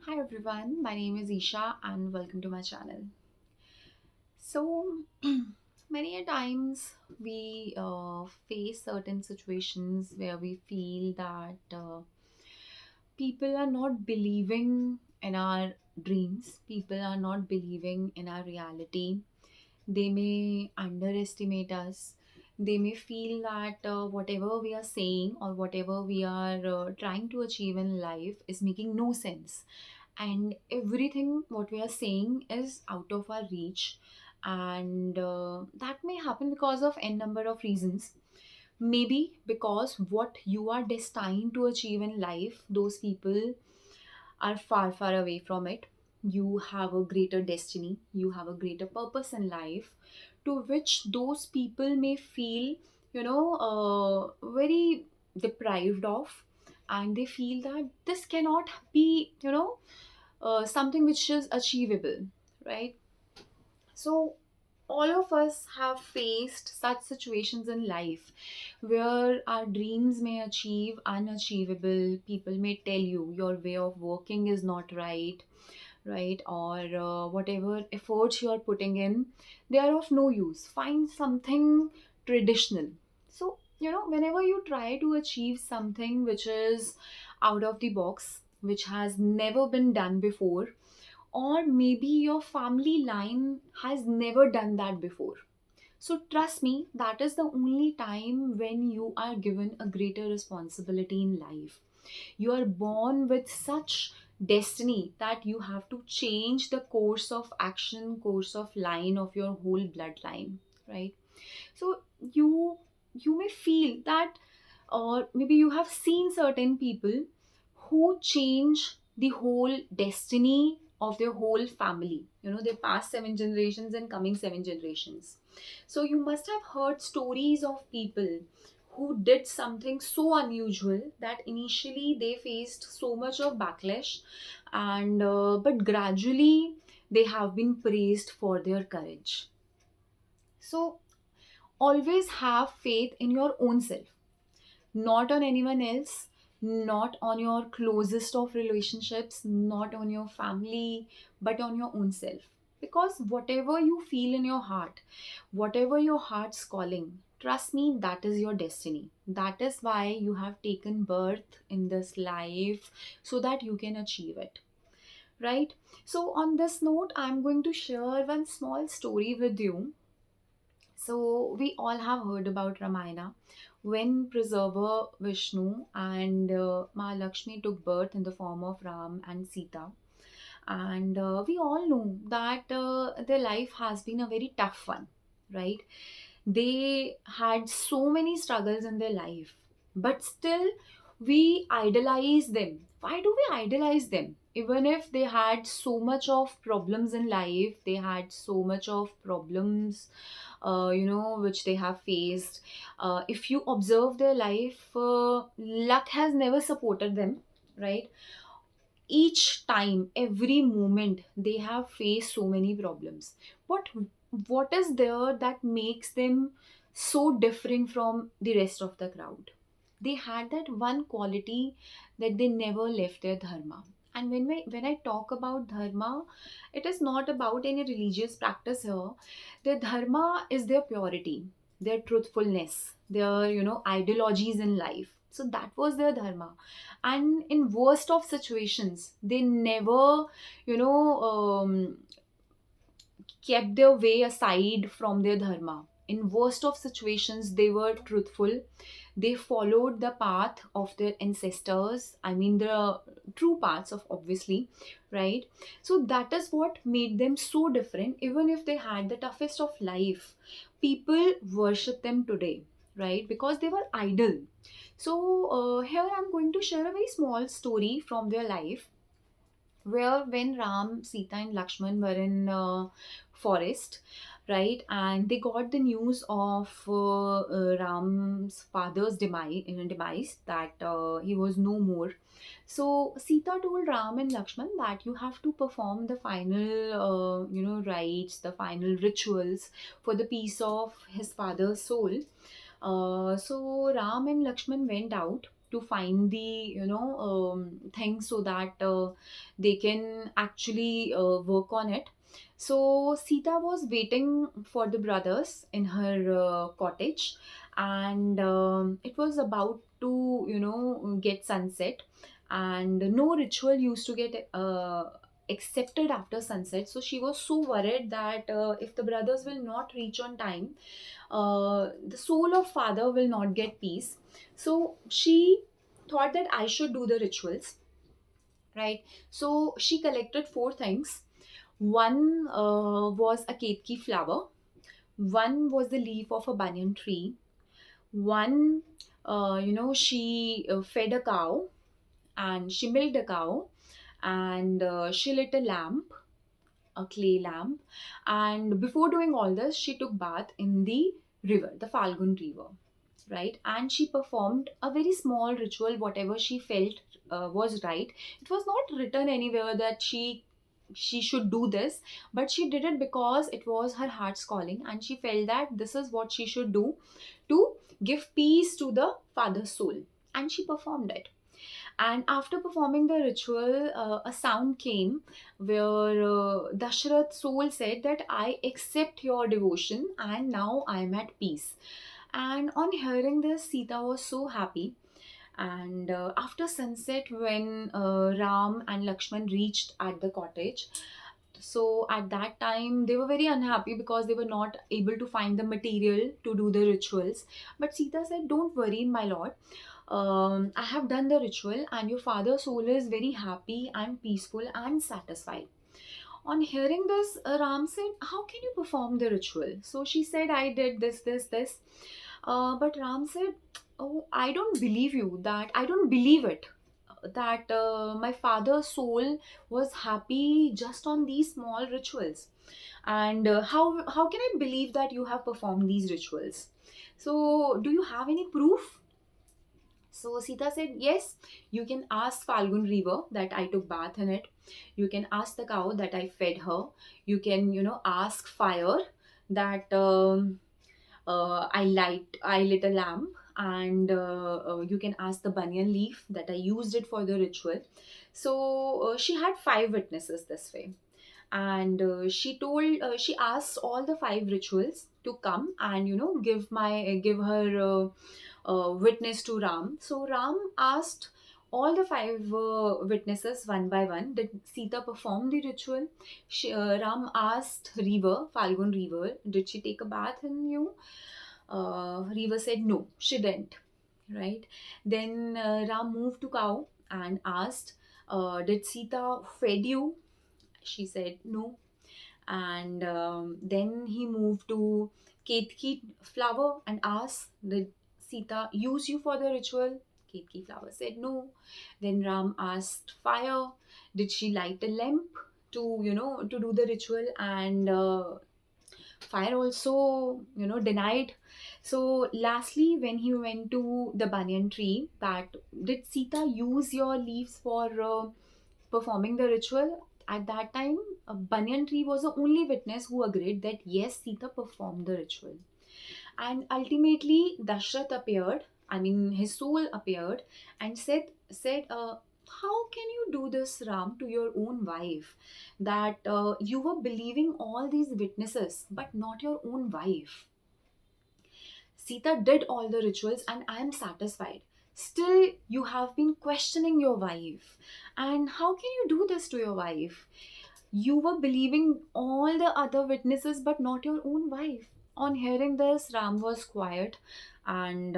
Hi everyone, my name is Isha and welcome to my channel. So, many a times we face certain situations where we feel that people are not believing in our dreams, people are not believing in our reality. They may underestimate us. They may feel that whatever we are saying or whatever we are trying to achieve in life is making no sense, and everything what we are saying is out of our reach. And that may happen because of n number of reasons. Maybe because what you are destined to achieve in life, those people are far, far away from it. You have a greater destiny, you have a greater purpose in life, to which those people may feel, very deprived of, and they feel that this cannot be, something which is achievable, right? So, all of us have faced such situations in life where our dreams may achieve unachievable. People may tell you your way of working is not right, right? Or whatever efforts you are putting in, they are of no use. Find something traditional. So, whenever you try to achieve something which is out of the box, which has never been done before, or maybe your family line has never done that before. So, trust me, that is the only time when you are given a greater responsibility in life. You are born with such destiny that you have to change the course of action, course of line of your whole bloodline, right? So, you may feel that, or maybe you have seen certain people who change the whole destiny of their whole family, their past seven generations and coming seven generations. So you must have heard stories of people who did something so unusual that initially they faced so much of backlash, and but gradually they have been praised for their courage. So always have faith in your own self, not on anyone else, not on your closest of relationships, not on your family, but on your own self. Because whatever you feel in your heart, whatever your heart's calling, trust me, that is your destiny. That is why you have taken birth in this life, so that you can achieve it. Right? So, on this note, I'm going to share one small story with you. So we all have heard about Ramayana, when preserver Vishnu and Mahalakshmi took birth in the form of Ram and Sita. And we all know that their life has been a very tough one, right? They had so many struggles in their life, but still we idolize them. Why do we idolize them? Even if they had so much of problems in life, they had so much of problems, which they have faced. If you observe their life, luck has never supported them, right? Each time, every moment, they have faced so many problems. What is there that makes them so different from the rest of the crowd? They had that one quality, that they never left their dharma. And when I talk about dharma, it is not about any religious practice here. Their dharma is their purity, their truthfulness, their ideologies in life. So that was their dharma. And in worst of situations, they never you know kept their way aside from their dharma. In worst of situations, they were truthful. They followed the path of their ancestors. I mean, the true paths of, obviously, right? So that is what made them so different. Even if they had the toughest of life, people worship them today, right? Because they were idle. So here I'm going to share a very small story from their life, where when Ram, Sita, and Lakshman were in forest, right, and they got the news of Ram's father's demise, that he was no more. So Sita told Ram and Lakshman that you have to perform the final, rites, the final rituals for the peace of his father's soul. So Ram and Lakshman went out, to find the thing, so that they can actually work on it. So Sita was waiting for the brothers in her cottage, and it was about to get sunset, and no ritual used to get accepted after sunset. So she was so worried that if the brothers will not reach on time, the soul of father will not get peace. So she thought that I should do the rituals, right? So she collected four things. One was a ketki flower, one was the leaf of a banyan tree, one she fed a cow, and she milked a cow, and she lit a lamp, a clay lamp. And before doing all this, she took bath in the river, the Falgun river, right? And she performed a very small ritual, whatever she felt was right. It was not written anywhere that she should do this, but she did it because it was her heart's calling, and she felt that this is what she should do to give peace to the father's soul, and she performed it. And after performing the ritual, a sound came where Dashrath's soul said that I accept your devotion and now I am at peace. And on hearing this, Sita was so happy. And after sunset, when Ram and Lakshman reached at the cottage, so at that time they were very unhappy because they were not able to find the material to do the rituals. But Sita said, "Don't worry, my lord. I have done the ritual, and your father's soul is very happy and peaceful and satisfied." On hearing this, Ram said, "How can you perform the ritual?" So she said, "I did this, this, this." But Ram said, "Oh, I don't believe you, that I don't believe it, that my father's soul was happy just on these small rituals. And how can I believe that you have performed these rituals? So, do you have any proof?" So Sita said, "Yes, you can ask Falgun River that I took bath in it. You can ask the cow that I fed her. You can, ask fire that I lit a lamp, and you can ask the banyan leaf that I used it for the ritual." So she had five witnesses this way, and she asked all the five rituals to come and give her witness to Ram. So Ram asked all the five witnesses one by one, did Sita perform the ritual? Ram asked River, Falgun River, did she take a bath in you? River said no, she didn't. Right. Then Ram moved to cow and asked, did Sita fed you? She said no. And then he moved to Ketki flower and asked, did Sita use you for the ritual? Ketki flower said no. Then Ram asked fire, did she light a lamp to to do the ritual? And fire also denied. So lastly, when he went to the banyan tree, that did Sita use your leaves for performing the ritual? At that time, a banyan tree was the only witness who agreed that yes, Sita performed the ritual. And ultimately, Dashrath appeared. I mean, his soul appeared and said, "How can you do this, Ram, to your own wife? That you were believing all these witnesses, but not your own wife. Sita did all the rituals and I am satisfied. Still, you have been questioning your wife. And how can you do this to your wife? You were believing all the other witnesses, but not your own wife." On hearing this, Ram was quiet, and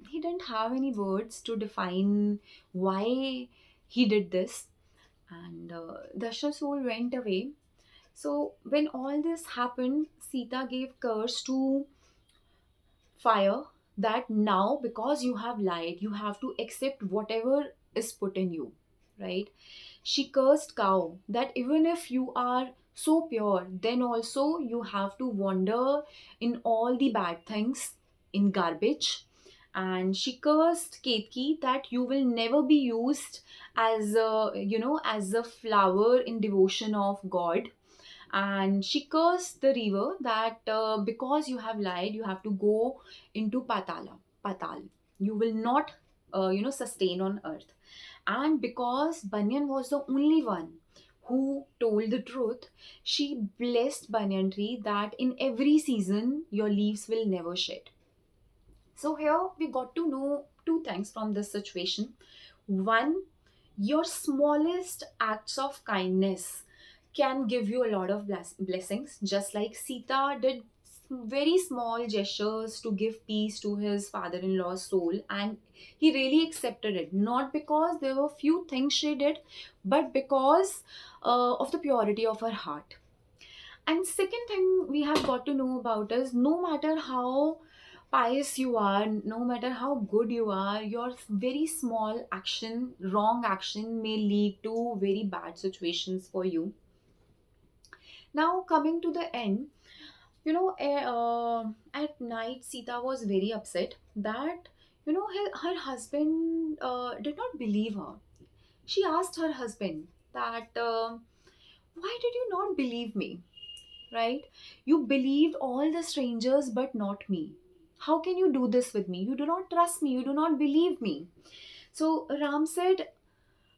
he didn't have any words to define why he did this. And Dashrath's soul went away. So, when all this happened, Sita gave curse to fire that now, because you have lied, you have to accept whatever is put in you, right? She cursed cow that even if you are so pure, then also you have to wander in all the bad things, in garbage. And she cursed Ketki that you will never be used as a as a flower in devotion of God. And she cursed the river that because you have lied, you have to go into patal. You will not sustain on earth. And because Banyan was the only one who told the truth, she blessed Banyan tree that in every season your leaves will never shed. So here we got to know two things from this situation. One, your smallest acts of kindness can give you a lot of blessings, just like Sita did very small gestures to give peace to his father-in-law's soul, and he really accepted it, not because there were few things she did, but because of the purity of her heart. And second thing we have got to know about is, no matter how pious you are, no matter how good you are, your very small action, wrong action, may lead to very bad situations for you. Now, coming to the end, at night, Sita was very upset that, her husband did not believe her. She asked her husband that, why did you not believe me? Right? You believed all the strangers, but not me. How can you do this with me? You do not trust me. You do not believe me. So Ram said,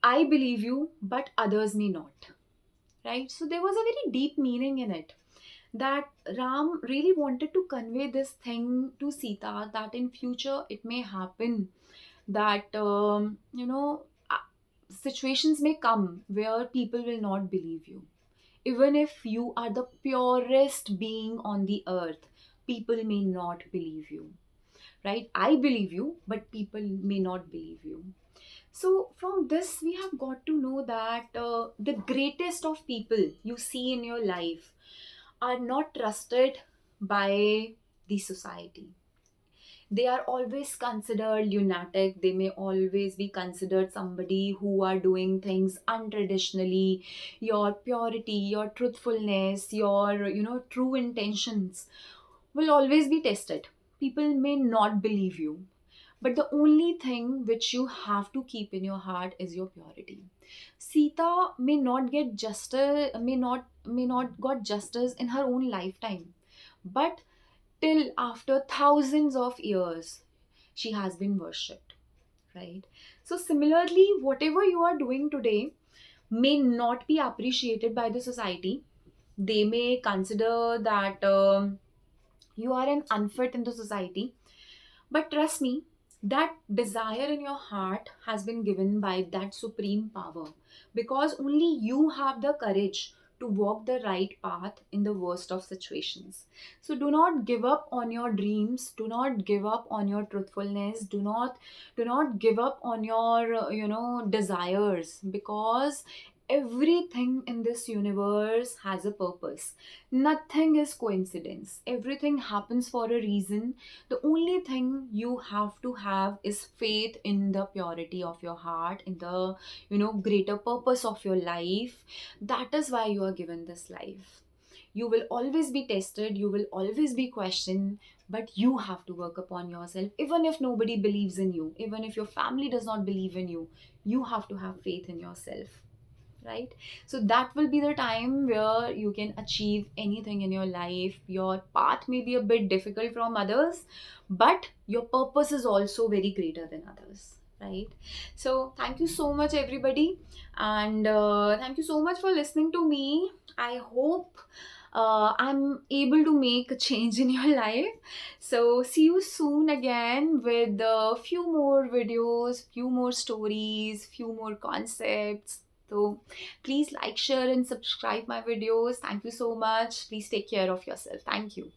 I believe you, but others may not. Right? So there was a very deep meaning in it, that Ram really wanted to convey this thing to Sita, that in future it may happen that, situations may come where people will not believe you. Even if you are the purest being on the earth, people may not believe you, right? I believe you, but people may not believe you. So, from this, we have got to know that the greatest of people you see in your life are not trusted by the society. They are always considered lunatic. They may always be considered somebody who are doing things untraditionally. Your purity, your truthfulness, your true intentions will always be tested. People may not believe you, but the only thing which you have to keep in your heart is your purity. Sita may not got justice in her own lifetime, but till after thousands of years she has been worshipped, right? So similarly, whatever you are doing today may not be appreciated by the society. They may consider that you are an unfit in the society, but trust me, that desire in your heart has been given by that supreme power, because only you have the courage to walk the right path in the worst of situations. So do not give up on your dreams, do not give up on your truthfulness, do not give up on your desires, because everything in this universe has a purpose. Nothing is coincidence. Everything happens for a reason. The only thing you have to have is faith in the purity of your heart, in the greater purpose of your life. That is why you are given this life. You will always be tested, you will always be questioned, but you have to work upon yourself. Even if nobody believes in you, even if your family does not believe in you, you have to have faith in yourself, right? So that will be the time where you can achieve anything in your life. Your path may be a bit difficult from others, but your purpose is also very greater than others, right? So thank you so much, everybody, and thank you so much for listening to me. I hope I'm able to make a change in your life. So see you soon again with a few more videos, few more stories, few more concepts. So please like, share, and subscribe my videos. Thank you so much. Please take care of yourself. Thank you.